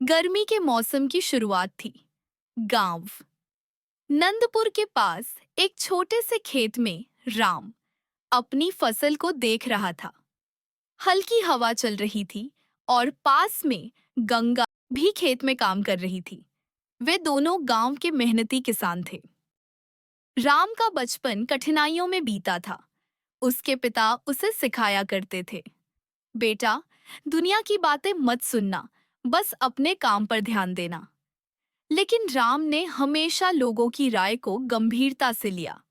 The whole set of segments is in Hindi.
गर्मी के मौसम की शुरुआत थी। गांव नंदपुर के पास एक छोटे से खेत में राम अपनी फसल को देख रहा था। हल्की हवा चल रही थी और पास में गंगा भी खेत में काम कर रही थी। वे दोनों गांव के मेहनती किसान थे। राम का बचपन कठिनाइयों में बीता था। उसके पिता उसे सिखाया करते थे, बेटा, दुनिया की बातें मत सुनना, बस अपने काम पर ध्यान देना। लेकिन राम ने हमेशा लोगों की राय को गंभीरता से लिया।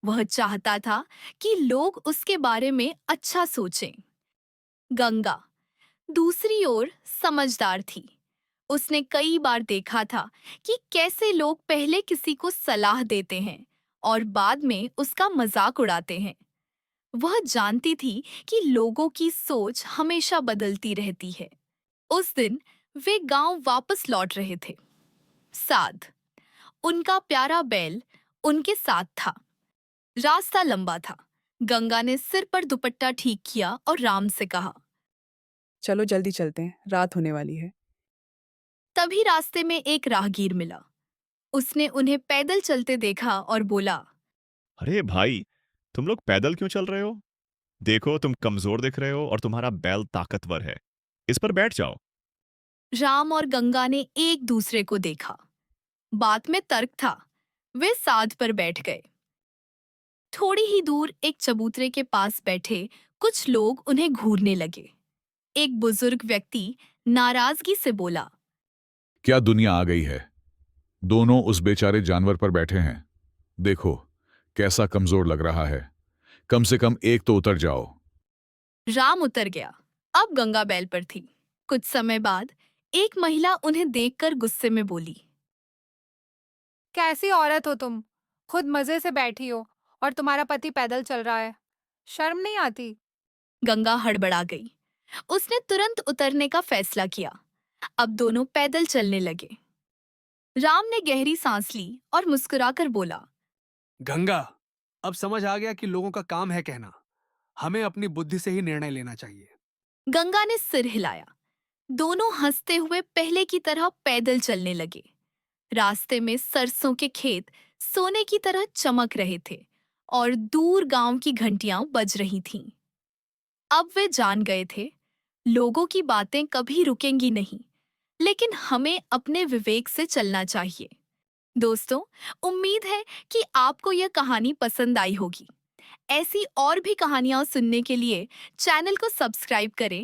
वह चाहता था कि लोग उसके बारे में अच्छा सोचें। गंगा दूसरी ओर समझदार थी। उसने कई बार देखा था कि कैसे लोग पहले किसी को सलाह देते हैं और बाद में उसका मजाक उड़ाते हैं। वह जानती थी कि लोगों की सोच हमेशा बदलती रहती है। उस दिन वे गांव वापस लौट रहे थे। साध उनका प्यारा बैल उनके साथ था। रास्ता लंबा था। गंगा ने सिर पर दुपट्टा ठीक किया और राम से कहा। चलो जल्दी चलते हैं, रात होने वाली है। तभी रास्ते में एक राहगीर मिला। उसने उन्हें पैदल चलते देखा और बोला। अरे भाई, तुम लोग पैदल क्यों चल रहे हो? देखो, तुम कमजोर दिख रहे हो और तुम्हारा बैल ताकतवर है। इस पर बैठ जाओ। राम और गंगा ने एक दूसरे को देखा। बात में तर्क था। वे साध पर बैठ गए। थोड़ी ही दूर एक चबूतरे के पास बैठे कुछ लोग उन्हें घूरने लगे। एक बुजुर्ग व्यक्ति नाराजगी से बोला। क्या दुनिया आ गई है? दोनों उस बेचारे जानवर पर बैठे हैं। देखो, कैसा कमजोर लग रहा है। कम से कम एक तो उतर जाओ। राम उतर गया। अब गंगा बैल पर थी। कुछ समय बाद एक महिला उन्हें देखकर गुस्से में बोली। कैसी औरत हो तुम? खुद मजे से बैठी हो और तुम्हारा पति पैदल चल रहा है। शर्म नहीं आती? गंगा हड़बड़ा गई। उसने तुरंत उतरने का फैसला किया। अब दोनों पैदल चलने लगे। राम ने गहरी सांस ली और मुस्कुराकर बोला। गंगा, अब समझ आ गया कि लोगों का काम है कहना। हमें अपनी बुद्धि से ही निर्णय लेना चाहिए। गंगा ने सिर हिलाया। दोनों हंसते हुए पहले की तरह पैदल चलने लगे। रास्ते में सरसों के खेत सोने की तरह चमक रहे थे और दूर गांव की घंटियां बज रही थीं। अब वे जान गए थे, लोगों की बातें कभी रुकेंगी नहीं, लेकिन हमें अपने विवेक से चलना चाहिए। दोस्तों, उम्मीद है कि आपको यह कहानी पसंद आई होगी। ऐसी और भी कहानियां सुनने के लिए चैनल को सब्सक्राइब करें